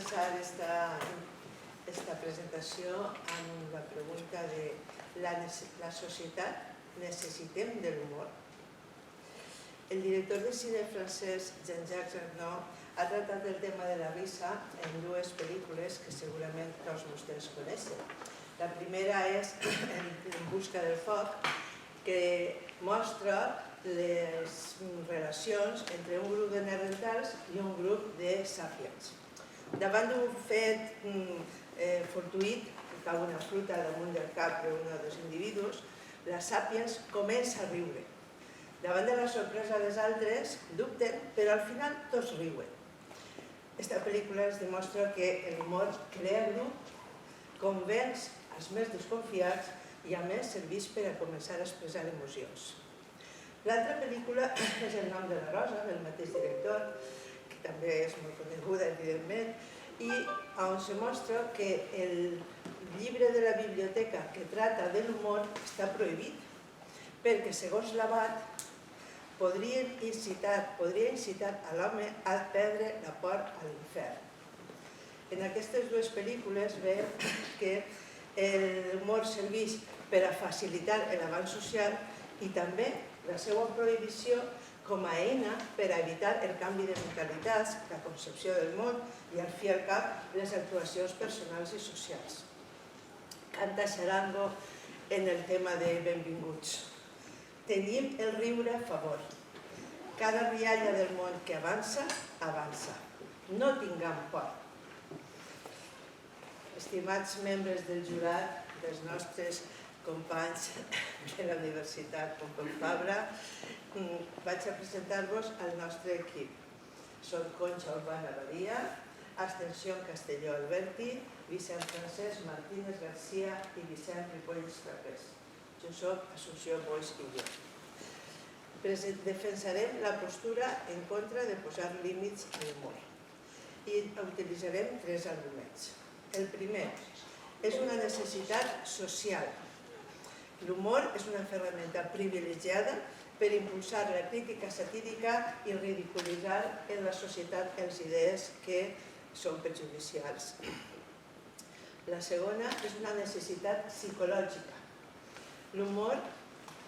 començar esta presentació amb la pregunta de la societat necessitem de l'humor? El director de cine francès Jean-Jacques Arnaud ha tractat el tema de la risa en dues pel·lícules que segurament tots vostès coneixen. La primera és En busca del foc, que mostra les relacions entre un grup de neandertals i un grup de sàpiens. Davant d'un fet fortuït, que cau una fruta damunt del cap d'un dels individus, la sàpiens comença a riure. Davant de la sorpresa dels altres, dubten, però al final tots riuen. Esta pel·lícula ens demostra que l'humor crea grup, convenç els més desconfiats i a més serveix per a començar a expressar emocions. L'altra pel·lícula és El nom de la rosa, del mateix director, que també és molt coneguda, evidentment, i on se mostra que el llibre de la biblioteca que tracta de l'humor està prohibit, perquè, segons l'abat, podria incitar a l'home a perdre la por a l'infern. En aquestes dues pel·lícules veiem que l'humor serveix per a facilitar l'avanç social i també la seva prohibició com a eina per a evitar el canvi de mentalitats, la concepció del món i, al fi i al cap, les actuacions personals i socials. Canta Xarango en el tema de Benvinguts. Tenim el riure a favor. Cada rialla del món que avança, avança. No tinguem por. Estimats membres del jurat, dels nostres companys de la Universitat Pompeu Fabra, vaig a presentar-vos el nostre equip. Són Concha Urbana Badia, Ascensió Castelló Alberti, Vicent Francesc Martínez García i Vicent Ripoll Escapés. Jo soc Assumpció Boix i jo. Defensarem la postura en contra de posar límits a l'humor i utilitzarem tres arguments. El primer és una necessitat social. L'humor és una ferramenta privilegiada per impulsar la crítica satírica i ridiculitzar en la societat les idees que són perjudicials. La segona és una necessitat psicològica. L'humor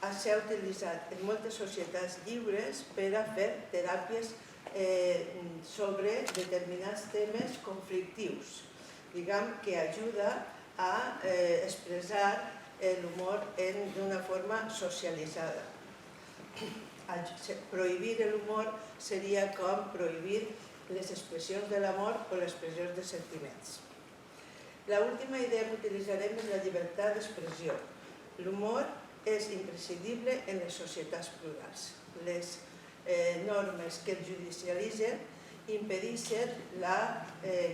s'ha utilitzat en moltes societats lliures per a fer teràpies sobre determinats temes conflictius, diguem que ajuda a expressar l'humor d'una forma socialitzada. Prohibir l'humor seria com prohibir les expressions de l'amor o les expressions de sentiments. L'última idea que utilitzarem és la llibertat d'expressió. L'humor és imprescindible en les societats plurals. Les normes que el judicialitzen impedeixen la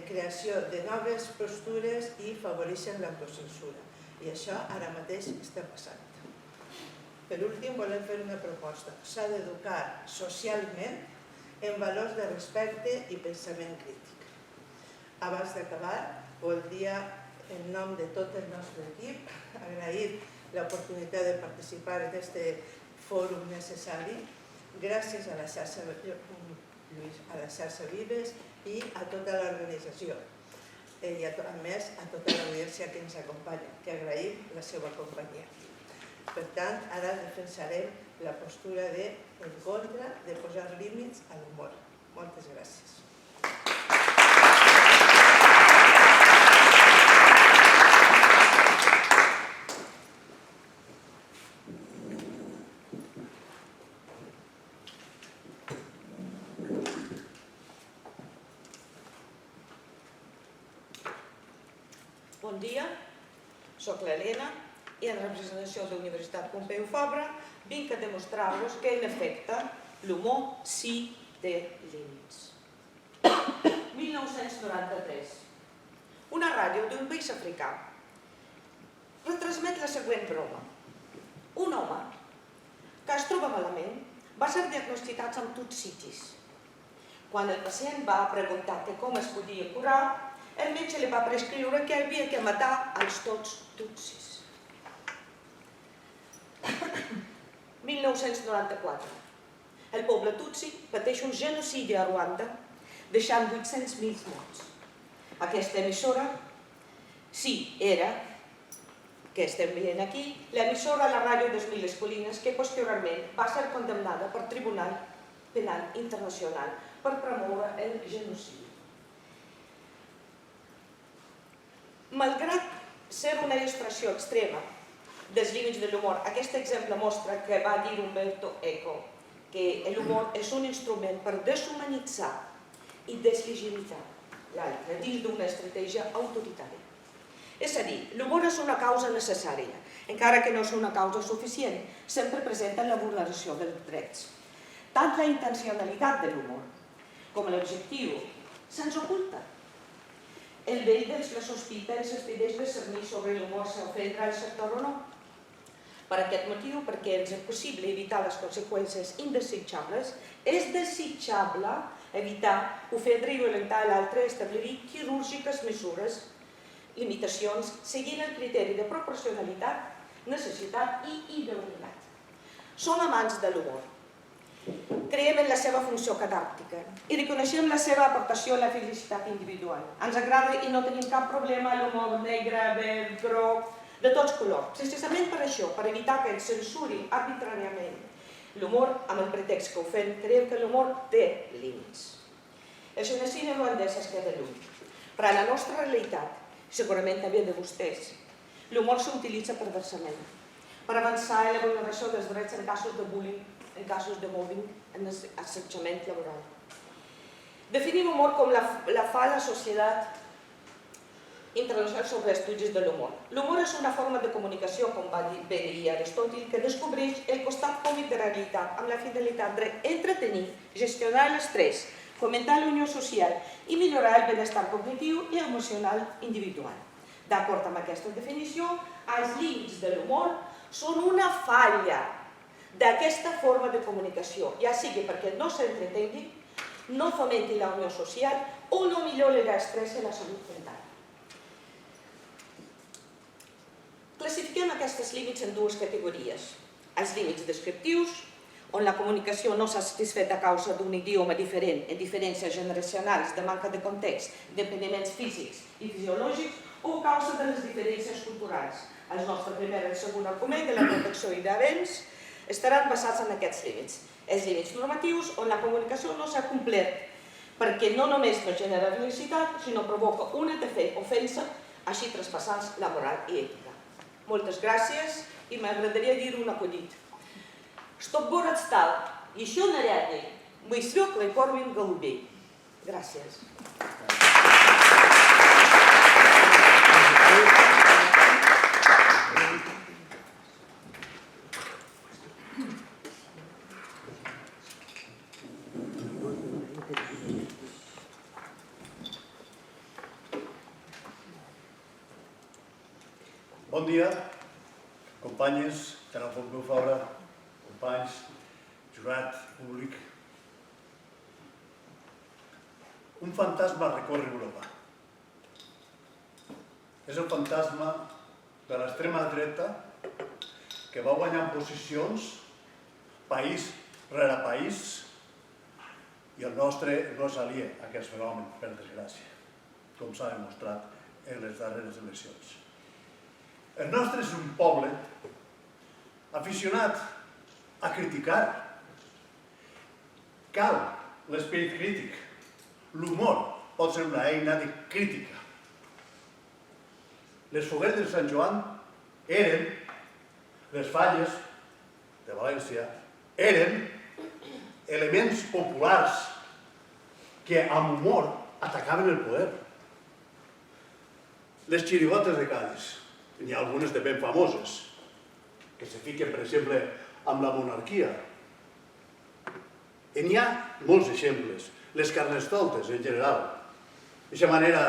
creació de noves postures i afavoreixen l'autocensura. I això ara mateix està passant. Per últim, volem fer una proposta. S'ha d'educar socialment en valors de respecte i pensament crític. Abans d'acabar, voldria, en nom de tot el nostre equip, agrair l'oportunitat de participar en aquest fòrum necessari gràcies a la xarxa Vives i a tota l'organització i a més a tota l'audiència que ens acompanya, que agraïm la seva companyia. Per tant, ara defensarem la postura en contra de posar límits a l'humor. Moltes gràcies. Bon dia, soc l'Helena i en representació de la Universitat Pompeu Fabra vinc a demostrar-vos que, en efecte, l'humor sí té límits. 1993. Una ràdio d'un país africà retransmet la següent broma. Un home que es troba malament va ser diagnosticat amb tutsitis. Quan el pacient va preguntar com es podia curar, el metge li va prescriure que havia de matar els tots tutsis. 1994. El poble tutsi pateix un genocidi a Ruanda, deixant 800.000 morts. Aquesta emissora, sí, era, que estem veient aquí, l'emissora a la ràdio de les Colines, que posteriorment va ser condemnada per Tribunal Penal Internacional per promoure el genocidi. Malgrat ser una il·lustració extrema dels límits de l'humor, aquest exemple mostra que va dir Umberto Eco que l'humor és un instrument per deshumanitzar i deslegitimar l'altre dins d'una estratègia autoritària. És a dir, l'humor és una causa necessària, encara que no és una causa suficient, sempre presenta la vulneració dels drets. Tant la intencionalitat de l'humor com l'objectiu se'ns oculta. El vell de la sospita ens impedeix discernir sobre l'humor s'ofendrà el sector o no. Per aquest motiu, perquè ens és possible evitar les conseqüències indesitjables, és desitjable evitar ofendre i violentar l'altre, establir quirúrgiques mesures, limitacions, seguint el criteri de proporcionalitat, necessitat i idoneïtat. Som amants de l'humor. Creiem en la seva funció catàrtica i reconeixem la seva aportació a la felicitat individual. Ens agrada i no tenim cap problema amb l'humor negre, verd, groc, de tots colors. Precisament per això, per evitar que ens censuri arbitràriament l'humor amb el pretext que ho fem, creiem que l'humor té límits. El genocidi ruandès es queda lluny. Per a la nostra realitat, segurament també de vostès, l'humor s'utilitza perversament, per avançar en la vulneració dels drets en casos de bullying, en casos de mobbing, en assetjament laboral. Definim humor com la fa la Societat Internacional sobre Estudis de l'Humor. L'humor és una forma de comunicació, com va dir Aristòtil, que descobreix el costat còmic de la realitat amb la finalitat d'entretenir, gestionar l'estrès, fomentar la unió social i millorar el benestar cognitiu i emocional individual. D'acord amb aquesta definició, els límits de l'humor són una falla d'aquesta forma de comunicació, ja sigui perquè no s'entretengui, no fomenti la unió social o no millori l'estrès i la salut mental. Classifiquem aquests límits en dues categories. Els límits descriptius, on la comunicació no s'ha satisfet a causa d'un idioma diferent, en diferències generacionals, de manca de context, d'impediments físics i fisiològics o a causa de les diferències culturals. El nostre primer i el segon argument de la protecció i d'avenç estaran basats en aquests límits. Els límits normatius, on la comunicació no s'ha complert, perquè no només no genera felicitat, sinó provoca una ofensa, així traspassant la moral i ètica. Moltes gràcies i m'agradaria dir un acudit. Чтоб город стал еще нарядней, мы свеклой кормим голубей. Gracias. Bon dia, companyes, tant el Pompeu Fabra, companys, jurat, públic. Un fantasma recorre Europa. És el fantasma de l'extrema dreta que va guanyant posicions país rere país i el nostre no s'alia a aquest fenomen, per desgràcia, com s'ha demostrat en les darreres eleccions. El nostre és un poble aficionat a criticar. Cal l'esperit crític. L'humor pot ser una eina de crítica. Les fogueres de Sant Joan eren, les falles de València, eren elements populars que amb humor atacaven el poder. Les xirigotes de Cádiz, n'hi ha algunes de ben famoses, que se fiquen, per exemple, amb la monarquia. N'hi ha molts exemples. Les carnestoltes, en general. Aquesta manera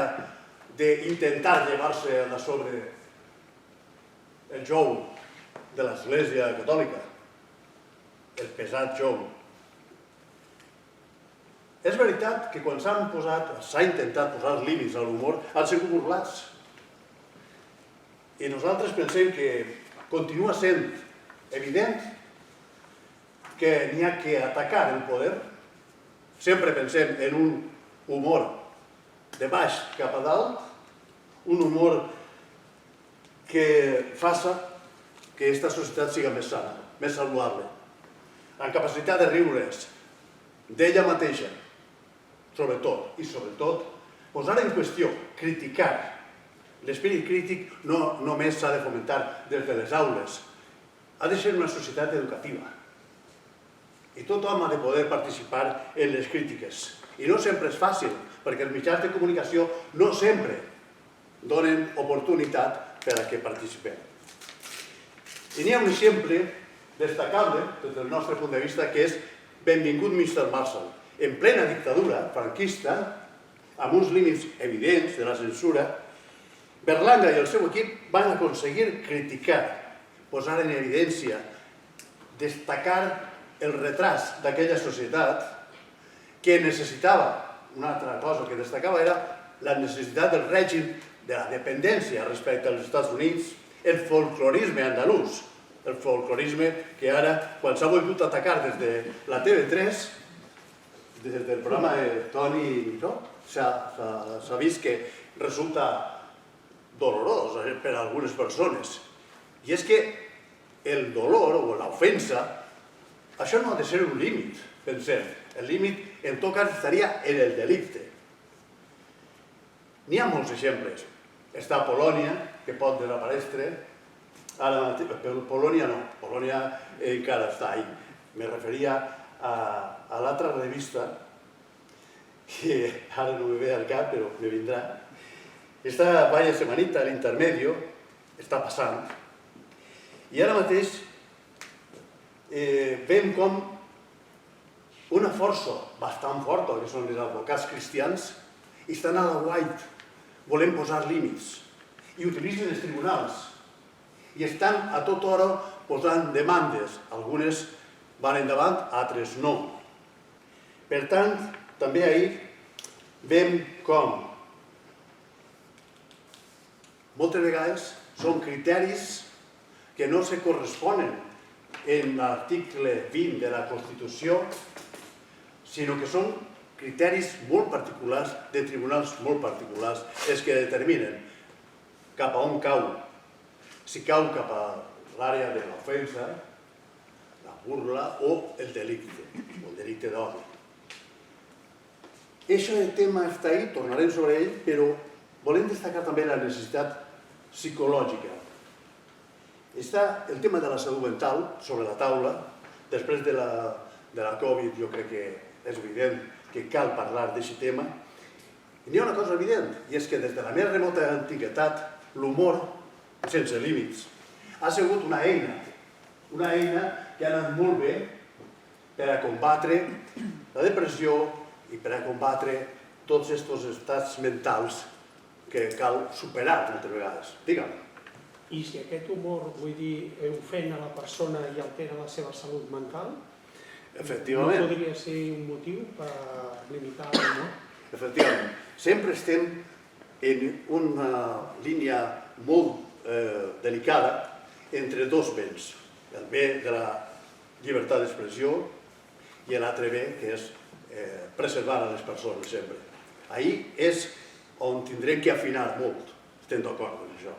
d'intentar llevar-se a sobre el jou de l'Església Catòlica. El pesat jou. És veritat que quan s'ha intentat posar límits a l'humor, han sigut burlats. I nosaltres pensem que continua sent evident que n'hi ha que atacar el poder. Sempre pensem en un humor de baix cap a dalt, un humor que faça que aquesta societat siga més sana, més saludable, amb capacitat de riure's d'ella mateixa, sobretot, i sobretot posar en qüestió, criticar. L'esperit crític no només s'ha de fomentar des de les aules, ha de ser una societat educativa. I tothom ha de poder participar en les crítiques. I no sempre és fàcil, perquè els mitjans de comunicació no sempre donen oportunitat per a que participem. I n'hi ha un exemple destacable, des del nostre punt de vista, que és Benvingut Mr. Marshall. En plena dictadura franquista, amb uns límits evidents de la censura, Berlanga i el seu equip van aconseguir criticar, posar en evidència, destacar el retras d'aquella societat que necessitava, una altra cosa que destacava era la necessitat del règim de la dependència respecte als Estats Units, el folclorisme andalús, el folclorisme que ara, quan s'ha volgut atacar des de la TV3, des del programa de Toni Miró, s'ha vist que resulta dolorós per a algunes persones. I és que el dolor o l'ofensa, això no ha de ser un límit, pensem. El límit, en tot cas, estaria en el delicte. N'hi ha molts exemples. Està Polònia, que pot desaparèixer. Ara, Polònia no, Polònia encara està ahí. Me referia a l'altra revista, que ara no me ve al cap, però me vindrà. Esta vaya semanita, l'intermedio, està passant. I ara mateix veiem com una força bastant forta, que són els advocats cristians, estan a la guait, volent posar límits, i utilitzen els tribunals, i estan a tota hora posant demandes. Algunes van endavant, altres no. Per tant, també ahir veiem com moltes vegades són criteris que no se corresponen en l'article 20 de la Constitució, sinó que són criteris molt particulars, de tribunals molt particulars, els que determinen cap a on cau. Si cau cap a l'àrea de l'ofensa, la burla o el delicte d'odi. Aquest tema està ahí, tornarem sobre ell, però volem destacar també la necessitat psicològica. Està el tema de la salut mental sobre la taula. Després de la Covid jo crec que és evident que cal parlar d'aquest tema. I n'hi ha una cosa evident, i és que des de la més remota antiguitat l'humor, sense límits, ha sigut una eina que ha anat molt bé per a combatre la depressió i per a combatre tots aquests estats mentals que cal superar moltes vegades. Digue'm. I si aquest humor, vull dir, ofèn a la persona i altera la seva salut mental, Efectivament. no podria ser un motiu per limitar l'humor? Efectivament. Sempre estem en una línia molt delicada entre dos béns. El bé de la llibertat d'expressió i l'altre bé, que és preservar a les persones sempre. Ahí és on tindrem que afinar molt. Estem d'acord amb això.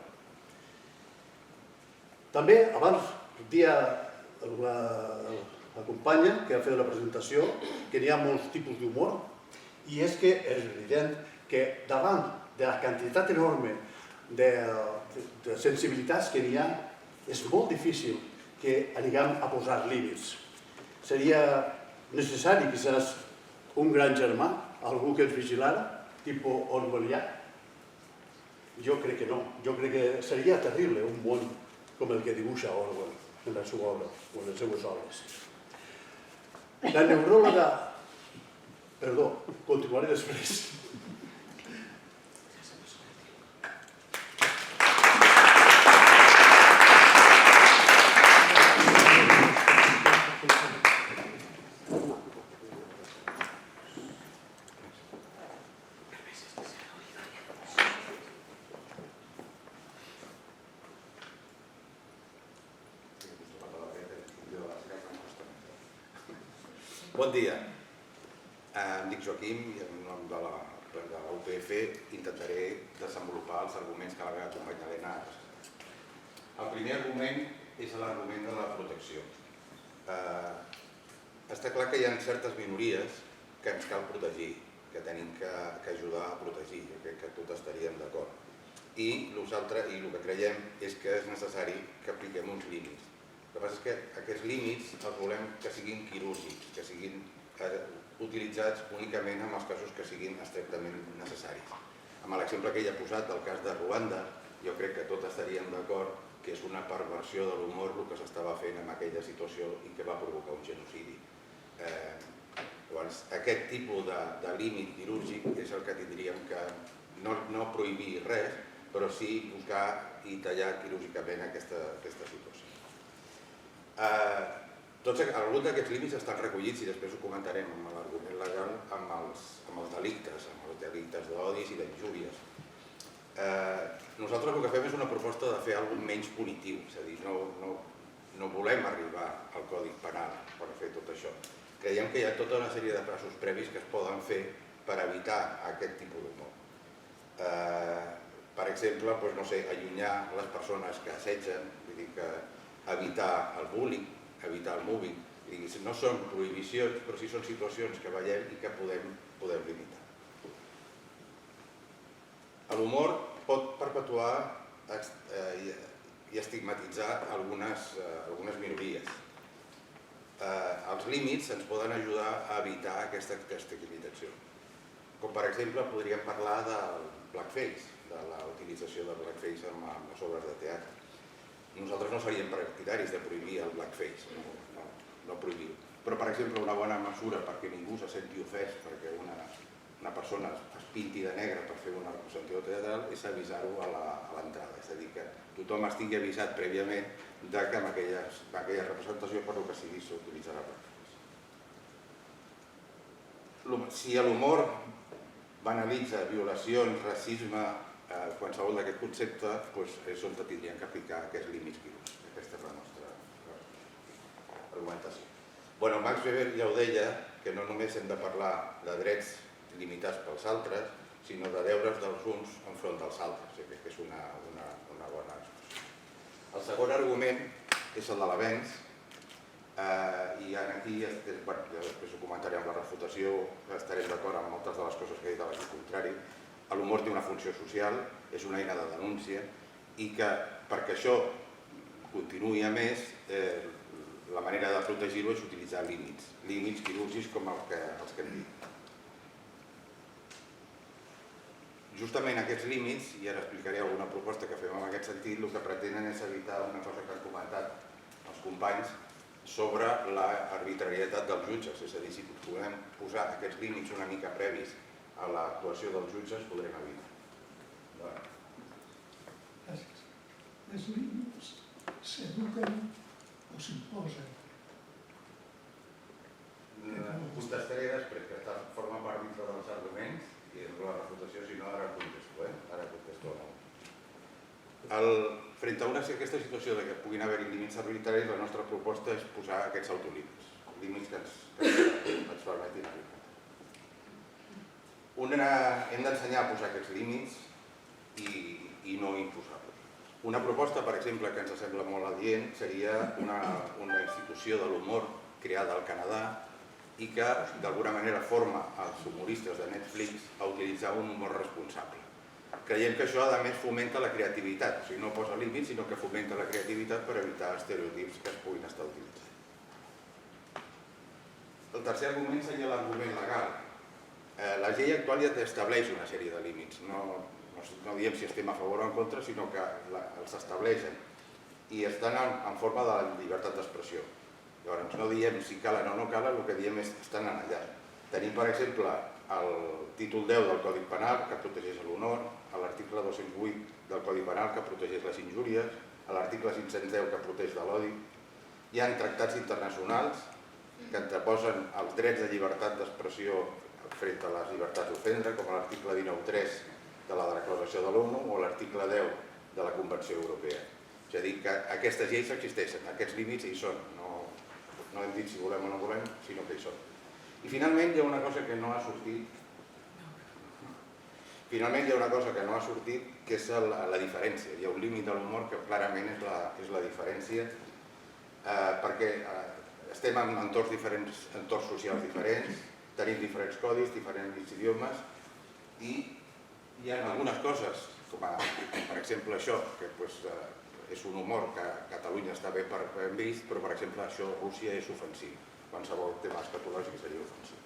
També, abans, dia la companya que ha fet la presentació, que n'hi ha molts tipus d'humor, i és que és evident que davant de la quantitat enorme de sensibilitats que n'hi ha, és molt difícil que anirem a posar límits. Seria necessari, quizás, un gran germà, algú que ens vigilara, tipus orwellià? Jo crec que no. Jo crec que seria terrible un món com el que dibuixa Orwell en la seva obra o en les seues obres. La neuròloga... Perdó, continuaré després. Bon dia, em dic Joaquim i en nom de la de la UPF intentaré desenvolupar els arguments que la meva companya Helena ha presentat. El primer argument és l'argument de la protecció. Està clar que hi ha certes minories que ens cal protegir, que tenim que ajudar a protegir, jo crec que tots estaríem d'acord. I el que creiem és que és necessari que apliquem uns límits. El que passa és que aquests límits els volem que siguin quirúrgics, que siguin utilitzats únicament en els casos que siguin estrictament necessaris. Amb l'exemple que ella ha posat del cas de Ruanda, jo crec que tots estaríem d'acord que és una perversió de l'humor el que s'estava fent en aquella situació i que va provocar un genocidi. Llavors, aquest tipus de límit quirúrgic és el que tindríem que no prohibir res, però sí buscar i tallar quirúrgicament aquesta situació. Alguns d'aquests límits estan recollits i després ho comentarem amb l'argument legal amb els delictes d'odis i d'injúries. Nosaltres el que fem és una proposta de fer alguna cosa menys punitiu, és a dir, no volem arribar al Codi Penal per fer tot això. Creiem que hi ha tota una sèrie de passos previs que es poden fer per evitar aquest tipus d'humor. Per exemple, allunyar les persones que assetgen, evitar el bullying, evitar el mobbing. No són prohibicions, però sí són situacions que veiem i que podem limitar. L'humor pot perpetuar i estigmatitzar algunes minories. Els límits ens poden ajudar a evitar aquesta estigmatització. Com per exemple podríem parlar del blackface, de la utilització del blackface en les obres de teatre. Nosaltres no seríem partidaris de prohibir el blackface, no prohibir-ho. Però per exemple una bona mesura perquè ningú se senti ofès perquè una persona es pinti de negre per fer una representació teatral és avisar-ho a l'entrada, és a dir, que tothom estigui avisat prèviament que en aquella representació per el que sigui s'utilitzarà blackface. Si l'humor banalitza violacions, racisme, qualsevol d'aquest concepte, és on tindrien que aplicar aquests límits quirúrgics. Aquesta és la nostra argumentació. Max Weber ja ho deia, que no només hem de parlar de drets limitats pels altres, sinó de deures dels uns enfront dels altres. Jo crec que és una bona expressió. El segon argument és el de l'avenç, i aquí, després ho comentaré amb la refutació, estarem d'acord amb moltes de les coses que he dit a l'equip contrari. L'humor té una funció social, és una eina de denúncia, i que perquè això continuï a més, la manera de protegir-ho és utilitzar límits quirúrgics com els que hem dit. Justament aquests límits, i ara explicaré alguna proposta que fem en aquest sentit, el que pretenen és evitar una cosa que han comentat els companys sobre l'arbitrarietat dels jutges, és a dir, si podem posar aquests límits una mica previs a l'actuació dels jutges, podrem evitar. Gràcies. Els límits s'eduquen o s'imposen? Contestaré després, que forma part dintre dels arguments, i és la refutació, si no, ara contesto. Frente a aquesta situació que puguin haver límits arbitraris, la nostra proposta és posar aquests autolímits, límits que ens permetin aplicar. Hem d'ensenyar a posar aquests límits i no imposar-los. Una proposta, per exemple, que ens sembla molt adient seria una institució de l'humor creada al Canadà i que d'alguna manera forma els humoristes de Netflix a utilitzar un humor responsable. Creiem que això a més fomenta la creativitat, o sigui, no posa límits, sinó que fomenta la creativitat per evitar estereotips que es puguin estar utilitzant. El tercer argument seria l'argument legal. La llei actual ja estableix una sèrie de límits, no diem si estem a favor o en contra, sinó que els estableixen i estan en forma de llibertat d'expressió. Llavors no diem si calen o no calen, el que diem és que estan allà. Tenim, per exemple, el títol 10 del Codi Penal, que protegeix l'honor, l'article 208 del Codi Penal, que protegeix les injúries, l'article 510, que protegeix de l'odi. Hi ha tractats internacionals que anteposen els drets de llibertat d'expressió front a les llibertats d'ofendre, com l'article 19.3 de la Declaració de l'ONU o l'article 10 de la Convenció Europea. És a dir, que aquestes lleis existeixen, aquests límits hi són, no hem dit si volem o no volem, sinó que hi són. I finalment hi ha una cosa que no ha sortit, finalment hi ha una cosa que no ha sortit, que és la diferència. Hi ha un límit de l'humor que clarament és la diferència, perquè estem en entorns diferents, entorns socials diferents, tenim diferents codis, diferents idiomes, i hi ha algunes coses, com per exemple això, que és un humor que a Catalunya està bé ben vist, però per exemple això a Rússia és ofensiu. Qualsevol tema escatològic seria ofensiu.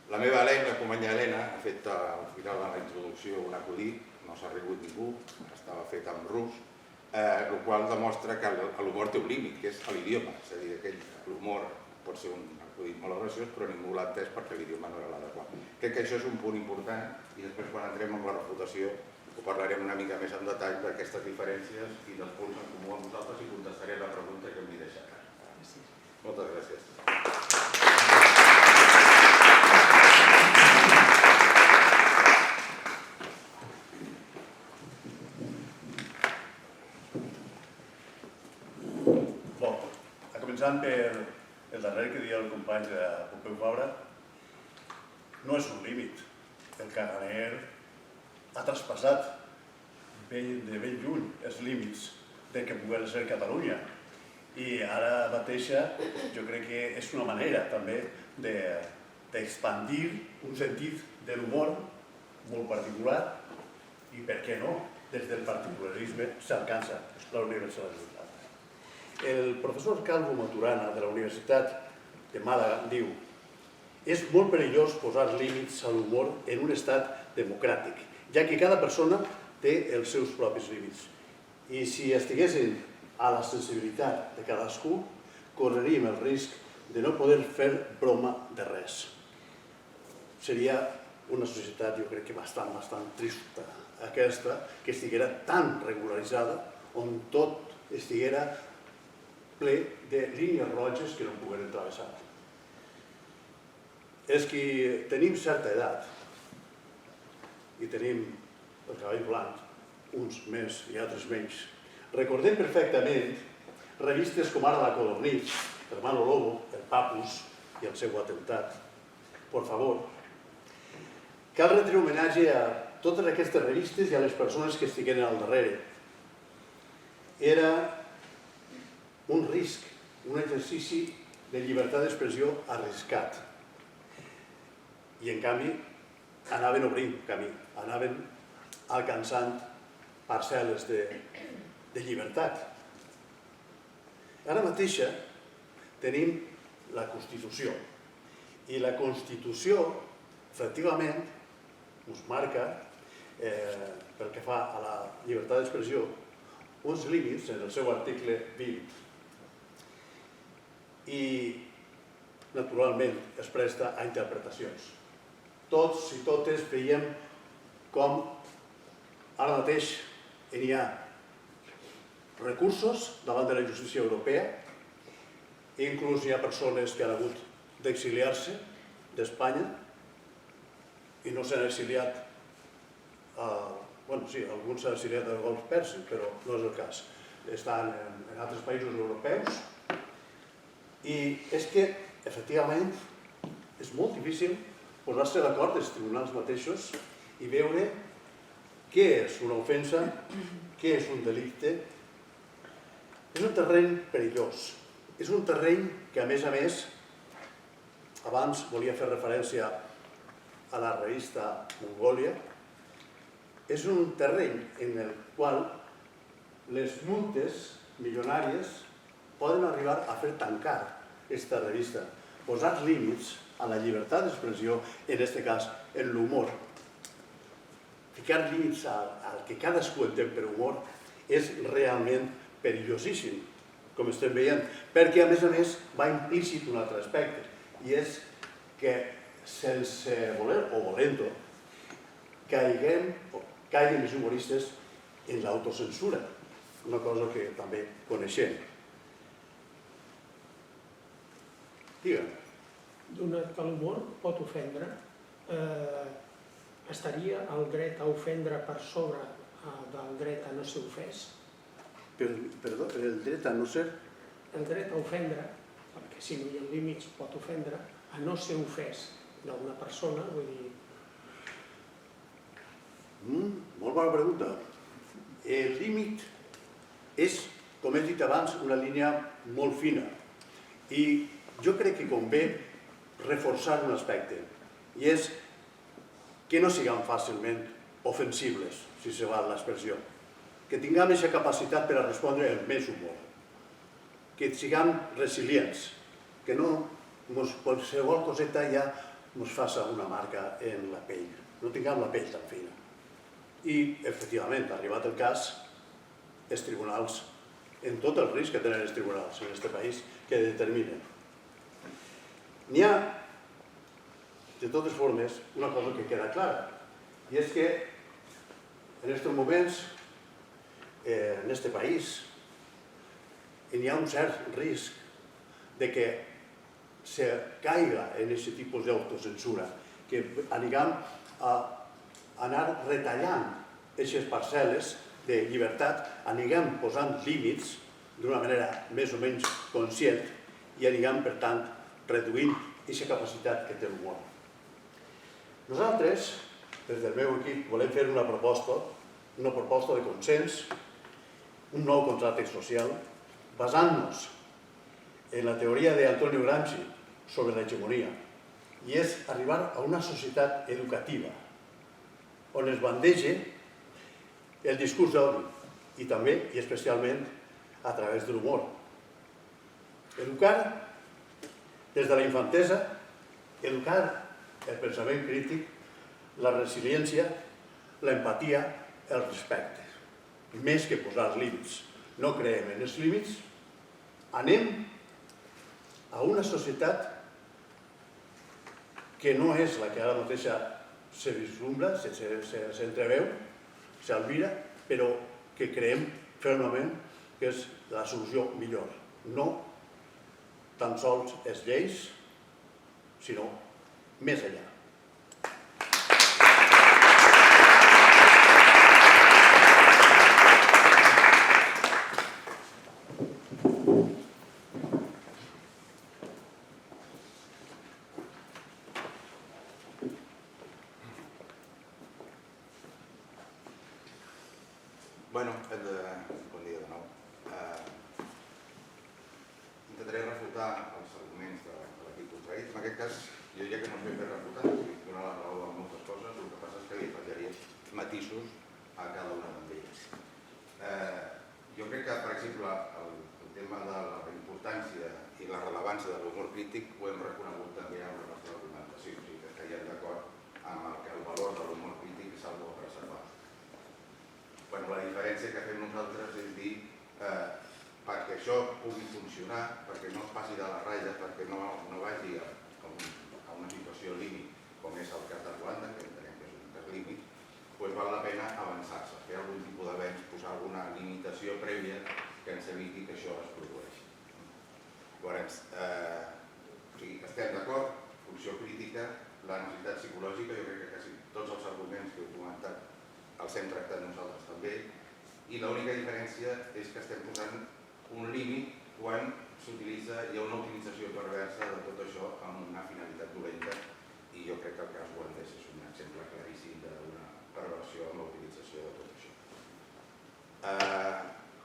La meva Helena, la companya Helena, ha fet al final de la introducció un acudit, no s'ha rigut ningú, estava fet en rus, el qual demostra que l'humor té un límit, que és l'idioma. És a dir, l'humor pot ser un acudit molt graciós, però ningú l'ha entès perquè l'idioma no era l'adequat. Crec que això és un punt important i després quan entrem en la refutació ho parlarem una mica més en detall d'aquestes diferències i dels punts en comú amb vosaltres i contestaré la pregunta que m'hi deixat. Moltes gràcies. Començant per el darrer que deia el company de Pompeu Fabra, no és un límit. El caganer ha traspassat de ben lluny els límits del que pugui ser Catalunya. I ara mateixa jo crec que és una manera també d'expandir un sentit de l'humor molt particular i, per què no, des del particularisme s'alcança la universalitat. El professor Calvo Maturana de la Universitat de Màlaga diu: és molt perillós posar límits a l'humor en un estat democràtic, ja que cada persona té els seus propis límits. I si estiguessin a la sensibilitat de cadascú, correríem el risc de no poder fer broma de res. Seria una societat, jo crec que bastant trista, aquesta, que estiguera tan regularitzada, on tot estiguera ple de línies roges que no pogueren travessar. És que tenim certa edat i tenim el cabell blanc, uns més i altres menys. Recordem perfectament revistes com ara La Codornitx, Hermano Lobo, El Papus i el seu atemptat. Por favor. Cal retre homenatge a totes aquestes revistes i a les persones que estigueren al darrere. Era un risc, un exercici de llibertat d'expressió arriscat. I en canvi anaven obrint camí, anaven alcançant parcel·les de llibertat. Ara mateixa tenim la Constitució i la Constitució efectivament ens marca, pel que fa a la llibertat d'expressió, uns límits en el seu article 20. I, naturalment, es presta a interpretacions. Tots i totes veiem com ara mateix hi ha recursos davant de la justícia europea, inclús hi ha persones que han hagut d'exiliar-se d'Espanya i no s'han exiliat, bueno, sí, alguns s'han exiliat del Golf Pèrsic, però no és el cas. Estan en altres països europeus. I és que, efectivament, és molt difícil posar-se d'acord els tribunals mateixos i veure què és una ofensa, què és un delicte. És un terreny perillós. És un terreny que, a més, abans volia fer referència a la revista Mongòlia, és un terreny en el qual les multes milionàries poden arribar a fer tancar aquesta revista, posar límits a la llibertat d'expressió, en aquest cas, en l'humor. Ficar límits al que cadascú entén per humor és realment perillosíssim, com estem veient, perquè, a més, va implícit un altre aspecte, i és que, sense voler o volent-ho, caiguen els humoristes en l'autocensura, una cosa que també coneixem. Digue'm. Donat que l'humor pot ofendre, estaria el dret a ofendre per sobre del dret a no ser ofès? Perdó, el dret a no ser? El dret a ofendre, perquè si no hi ha límits pot ofendre, a no ser ofès d'una persona, vull dir... Molt bona pregunta. El límit és, com he dit abans, una línia molt fina. I jo crec que convé reforçar un aspecte, i és que no siguem fàcilment ofensibles, si se val l'expressió. Que tinguem aquesta capacitat per a respondre amb més humor. Que siguem resilients, que no qualsevol coseta ja ens faci una marca en la pell. No tinguem la pell tan fina. I, efectivament, arribat el cas, els tribunals, en tot el risc que tenen els tribunals en aquest país, que determinen. N'hi ha, de totes formes, una cosa que queda clara, i és que en aquests moments, en aquest país, hi ha un cert risc de que se caiga en aquest tipus d'autocensura, que anirem a anar retallant aquestes parcel·les de llibertat, anirem posant límits d'una manera més o menys conscient i anirem, per tant, reduint aquesta capacitat que té l'humor. Nosaltres, des del meu equip, volem fer una proposta de consens, un nou contracte social, basant-nos en la teoria d'Antonio Gramsci sobre l'hegemonia, i és arribar a una societat educativa, on es bandeja el discurs d'odi, i també, i especialment, a través de l'humor. Educar des de la infantesa, educar el pensament crític, la resiliència, l'empatia, el respecte. Més que posar els límits. No creem en els límits, anem a una societat que no és la que ara mateixa se vislumbra, s'entreveu, s'albira, però que creiem fermament que és la solució millor. No tan sols les lleis, sinó més enllà. Bueno, bon dia de nou. Intentaré refutar els arguments de l'equip contrarit. En aquest cas, jo diria que no sé fer refutar, donar la raó a moltes coses, el que passa és que li afegiria matisos a cada una d'elles. Jo crec que, per exemple, el tema de la importància i la rellevància de l'humor crític ho hem reconegut també en la nostra argumentació, o sigui que estaríem d'acord amb que el valor de l'humor crític és algo a preservar. La diferència que fem nosaltres és dir perquè això pugui funcionar, perquè no es passi de la ratlla, perquè no vagi a una situació límit, com és el cas de Ruanda, que entenem que és un cas límit, doncs val la pena avançar-se, fer algun tipus d'avenç, posar alguna limitació prèvia que ens eviti que això es produeixi. Llavors, estem d'acord, funció crítica, la necessitat psicològica, jo crec que quasi tots els arguments que heu comentat els hem tractat nosaltres també, i l'única diferència és que estem posant un límit quan hi ha una utilització perversa de tot això amb una finalitat dolenta, i jo crec que el cas holandès és un exemple claríssim d'una perversió en la utilització de tot això.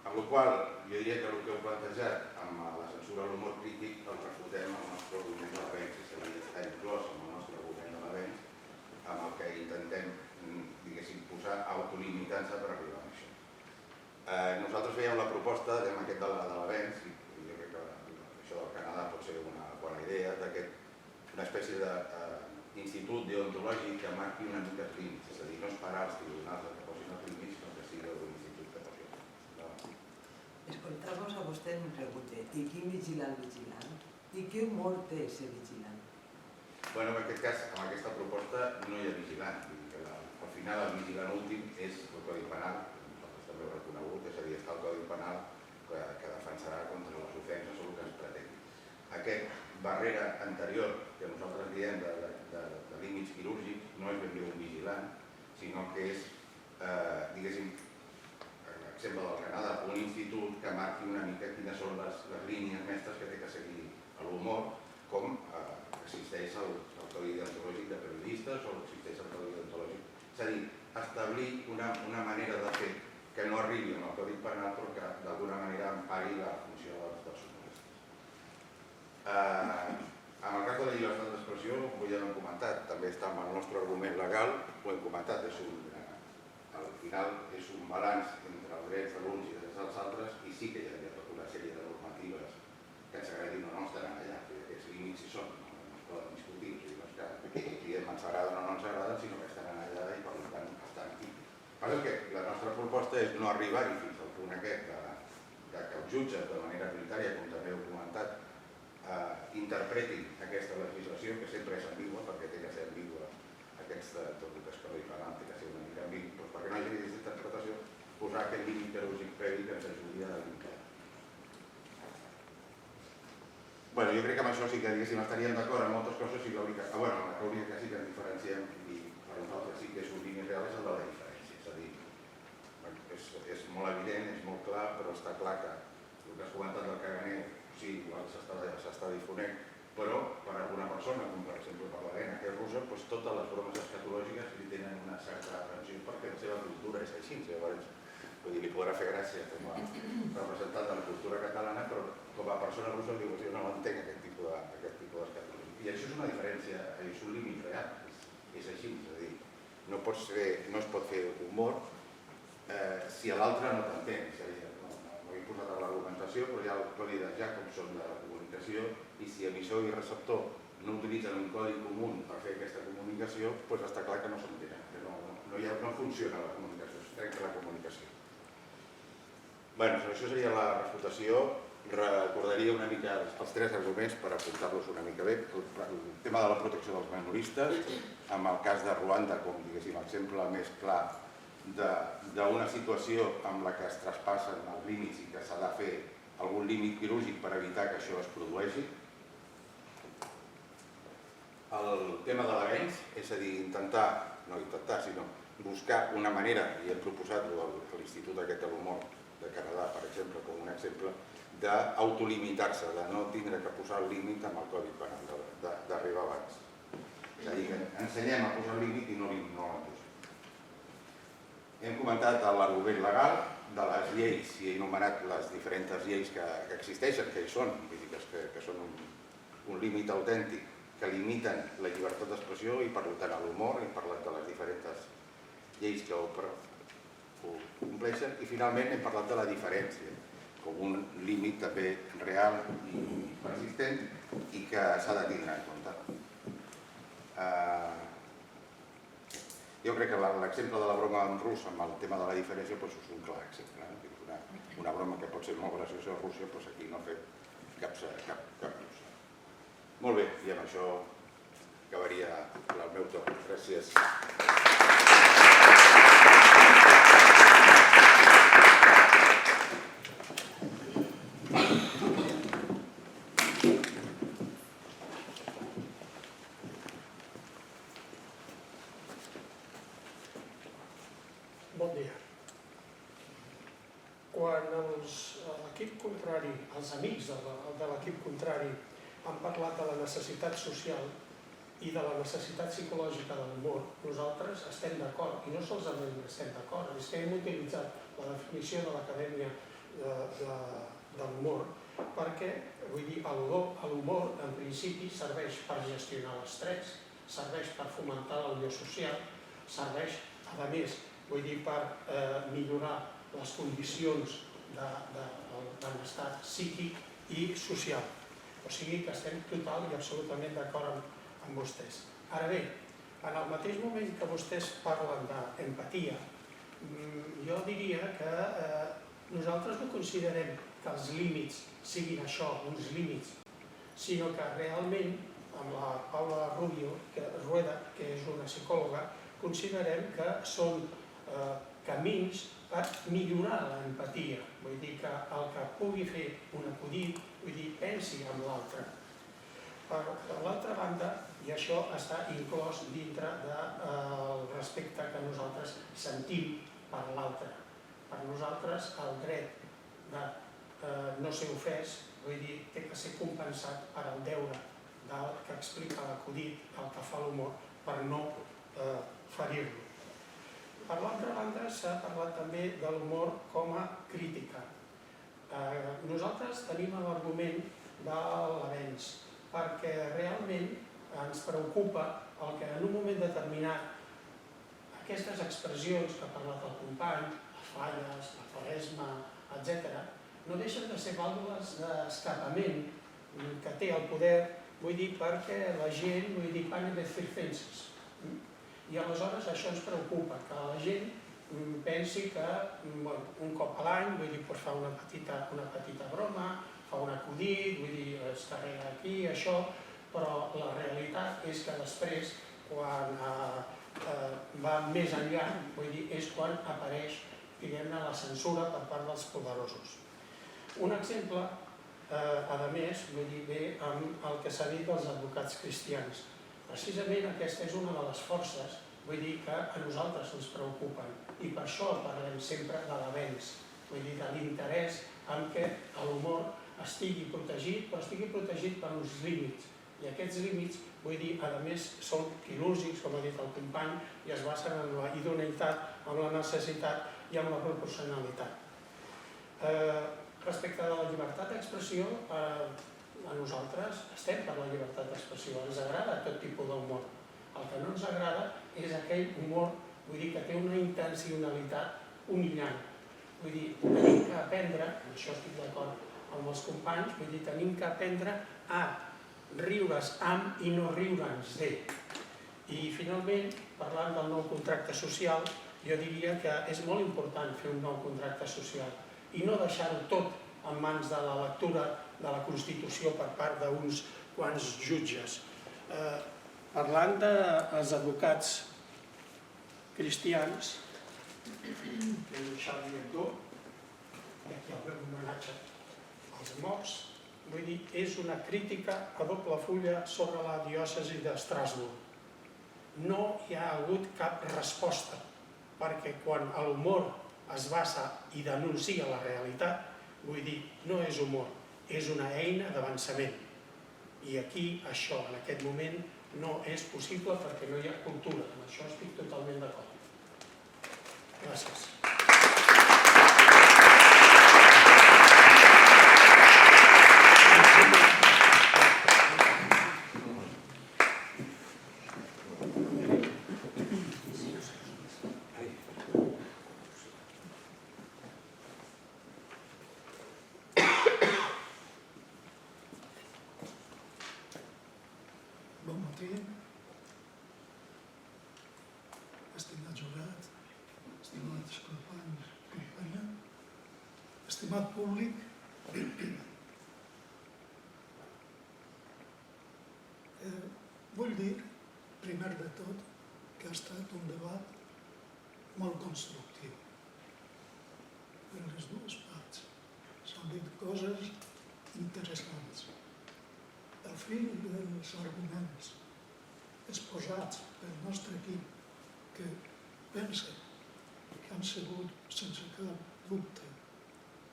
Amb la qual cosa, jo diria que el que heu plantejat amb la censura a l'humor crític el refutem amb el nostre argument de l'avenç, és a dir, està inclòs amb el nostre argument de l'avenç, amb el que intentem posar autolimitant-se per arribar a això. Nosaltres fèiem la proposta d'aquest de l'avenç, i jo crec que això del Canadà pot ser una bona idea, una espècie d'institut deontològic que marqui una mica els límits, és a dir, no esperar els tribunals que posin els límits, sinó que sigui un institut que posi els límits. Escoltar-vos a vostè em pregunte, i quin vigilant? I què humor té ser vigilant? En aquest cas, amb aquesta proposta no hi ha vigilant. Al final el vigilant últim és el Codi Penal, nosaltres també ho hem reconegut, és a dir, està el Codi Penal que defensarà contra les ofenses o el que es pretengui. Aquest barrera anterior que nosaltres diem de límits quirúrgics no és ben bé un vigilant, sinó que és, diguéssim, l'exemple del Canadà, un institut que marqui una mica quines són les línies mestres que té que seguir l'humor, com existeix el Codi Deontològic de periodistes o existeix el Codi Deontològic. És a dir, establir una manera de fer que no arribi en el Codi Penal però que d'alguna manera empari la funció dels humoristes. En el cas de la llibertat d'expressió, ho ja hem comentat, també està en el nostre argument legal, ho hem comentat, al final és un balanç entre els drets de l'uns i els dels altres i sí que hi ha tota una sèrie de normatives que ens agradin o no estaran allà, perquè aquests límits hi són, no es poden discutir, no és que diem ens agraden o no ens agraden, sinó que estaran allà i per tant estan aquí. El que la nostra proposta és no arribar-hi fins al punt aquest que els jutges de manera arbitrària, com també heu comentat, interpretin aquesta legislació, que sempre és ambigua, perquè té que ser ambigua tot el que es Codi Penal, té que ser una mica ambigu, doncs perquè no hi hagi aquesta interpretació, posar aquest límit quirúrgic previ que ens ajudi a limitar. Bueno, jo crec que amb això sí que estaríem d'acord en moltes coses i l'única que sí que ens diferenciem i per nosaltres sí que és un límit real és el de la diferència, és a dir, és molt evident, és molt clar, però està clar que el que has comentat del caganer, sí, igual s'està difonent, però per a alguna persona, com per exemple per l'Helena, que és russa, totes les bromes escatològiques li tenen una certa atenció perquè la seva cultura és així, llavors li podrà fer gràcia com a representant de la cultura catalana, però com a persona russa diu que jo no entenc aquest tipus d'escatologia. I això és una diferència, és un límit real, és així, és a dir, no es pot fer humor si l'altre no t'entén. No he posat a l'argumentació, però ja el codi de Jacobson de la comunicació, i si emissor i receptor no utilitzen un codi comú per fer aquesta comunicació, doncs està clar que no s'entenen, que no funciona la comunicació, es trenca la comunicació. Bé, això seria la refutació. Recordaria una mica els tres arguments per apuntar-los una mica bé. El tema de la protecció dels minoristes, amb el cas de Ruanda com l'exemple més clar d'una situació amb la que es traspassen els límits i que s'ha de fer algun límit quirúrgic per evitar que això es produeixi. El tema de l'avenç, és a dir, sinó buscar una manera, i hem proposat a l'Institut aquest de l'Humor de Canadà, per exemple, com un exemple, d'autolimitar-se, de no tindre que posar el límit amb el Codi Penal, d'arribar abans. És a dir, que ensenyem a posar el límit i no el posem. Hem comentat l'argument legal de les lleis i he enumerat les diferents lleis que existeixen, que hi són, que són un límit autèntic, que limiten la llibertat d'expressió i per tant l'humor, hem parlat de les diferents lleis que ho compleixen i finalment hem parlat de la diferència com un límit també real i persistent i que s'ha de tindre en compte. Jo crec que l'exemple de la broma en rus amb el tema de la diferència és un clar exemple. Una broma que pot ser molt graciosa a Rússia, aquí no ha fet cap ús. Molt bé, i amb això acabaria el meu torn. Gràcies. Bon dia. Quan l'equip contrari, els amics de l'equip contrari han parlat de la necessitat social i de la necessitat psicològica de l'humor, nosaltres estem d'acord, i no solament estem d'acord, és que hem utilitzat la definició de l'Acadèmia de l'Humor perquè, vull dir, l'humor en principi serveix per gestionar l'estrès, serveix per fomentar la unió social, serveix, a més, vull dir, per millorar les condicions del benestar psíquic i social. O sigui que estem total i absolutament d'acord amb vostès. Ara bé, en el mateix moment que vostès parlen d'empatia, jo diria que nosaltres no considerem que els límits siguin això, uns límits, sinó que realment, amb la Paula Rueda, que és una psicòloga, considerem que són camins per millorar l'empatia. Vull dir que el que pugui fer un acudit, vull dir, pensi en l'altre. Per l'altra banda, i això està inclòs dintre del respecte que nosaltres sentim per l'altre. Per nosaltres el dret de no ser ofès, vull dir, té que ser compensat per el deure del que explica l'acudit, el que fa l'humor, per no ferir-lo. Per l'altra banda, s'ha parlat també de l'humor com a crítica. Nosaltres tenim l'argument de l'avenç, perquè realment ens preocupa el que en un moment determinat aquestes expressions que ha parlat el company, les falles, la quaresma, etc., no deixen de ser vàlvules d'escapament que té el poder, vull dir, perquè la gent, vull dir, van a circenses. I aleshores això ens preocupa, que la gent pensi que un cop a l'any, vull dir, fa una petita broma, fa un acudit, vull dir, es carrega aquí, això, però la realitat és que després, quan va més enllà, vull dir, és quan apareix, diguem-ne, la censura per part dels poderosos. Un exemple, a més, vull dir, ve amb el que s'ha dit dels advocats cristians. Precisament aquesta és una de les forces, vull dir, que a nosaltres ens preocupen, i per això parlem sempre de l'avenç, vull dir, de l'interès en què l'humor estigui protegit, però estigui protegit per uns límits. I aquests límits, vull dir, a més, són quirúrgics, com ha dit el company, i es basen en la idoneïtat, en la necessitat i en la proporcionalitat. Respecte de la llibertat d'expressió, a nosaltres estem per la llibertat d'expressió, ens agrada tot tipus d'humor. El que no ens agrada és aquell humor, vull dir, que té una intencionalitat humillant. Vull dir, tenim que aprendre, en això estic d'acord amb els companys, vull dir, tenim que aprendre a riure's amb i no riure'ns de. I finalment, parlant del nou contracte social, jo diria que és molt important fer un nou contracte social i no deixar-ho tot en mans de la lectura de la Constitució per part d'uns quants jutges. Parlant dels advocats cristians, el Xavi Hebdo, i aquí el veu homenatge als morts, vull dir, és una crítica a doble fulla sobre la diòcesi d'Estrasburg. No hi ha hagut cap resposta, perquè quan l'humor es basa i denuncia la realitat, vull dir, no és humor, és una eina d'avançament. I aquí, això, en aquest moment, no és possible perquè no hi ha cultura. Amb això estic totalment d'acord. Gràcies. Bon matí, estimat jurat, estimats companys, companya, estimat públic. Vull dir, primer de tot, que ha estat un debat molt constructiu per les dues parts. S'han dit coses interessants. El fil dels arguments exposats pel nostre equip, que pensa que han sigut, sense cap dubte,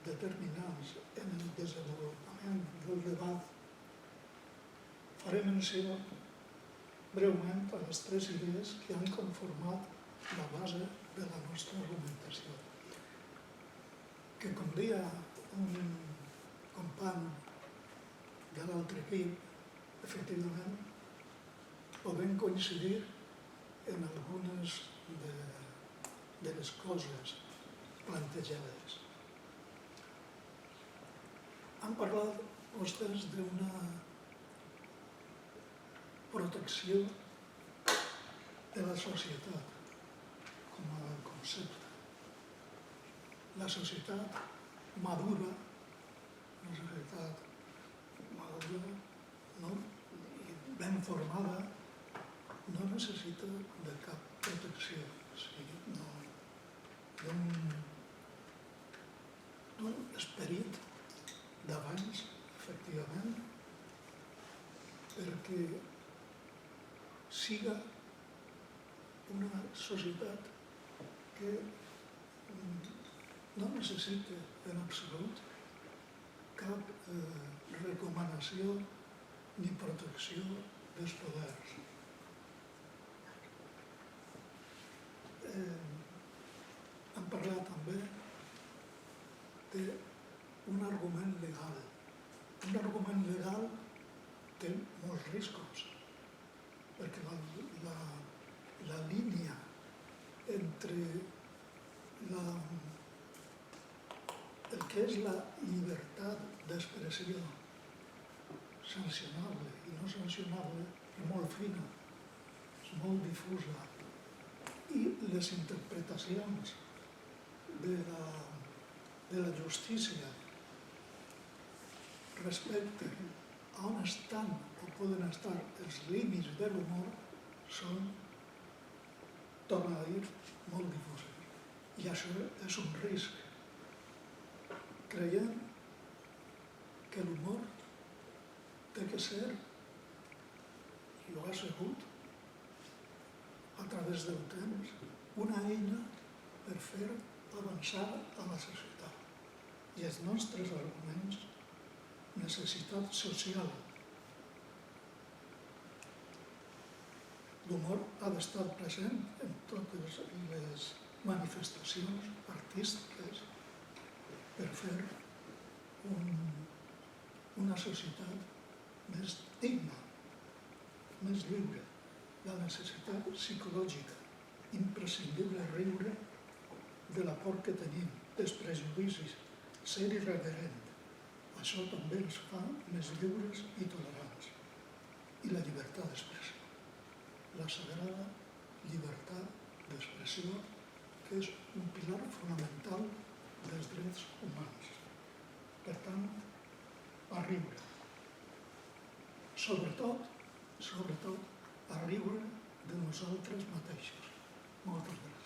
determinants en el desenvolupament del debat, faré menció breument a les tres idees que han conformat la base de la nostra argumentació. Que, com deia un company de l'altre equip, efectivament, podem coincidir en algunes de les coses plantejades. Han parlat vostès d'una protecció de la societat com a concepte. La societat madura, una societat madura, ben formada, no necessita de cap protecció, o sigui, d'un esperit d'abans, efectivament, perquè siga una societat que no necessita en absolut cap recomanació ni protecció dels poders. molts riscos, perquè la línia entre el que és la llibertat d'expressió sancionable i no sancionable és molt fina, és molt difusa, i les interpretacions de la justícia respecte a on estan o poden estar els límits de l'humor són, torno a dir, molt difusos. I això és un risc. Creiem que l'humor té que ser, i ho ha sigut, a través del temps, una eina per fer avançar a la societat. I els nostres arguments, necessitat social. L'humor ha d'estar present en totes les manifestacions artístiques per fer una societat més digna, més lliure. La necessitat psicològica, imprescindible riure de la por que tenim, dels prejudicis, ser irreverent. Això també ens fa més lliures i tolerants. I la llibertat d'expressió. La sagrada llibertat d'expressió, que és un pilar fonamental dels drets humans. Per tant, a riure. Sobretot, a riure de nosaltres mateixos. Moltes gràcies.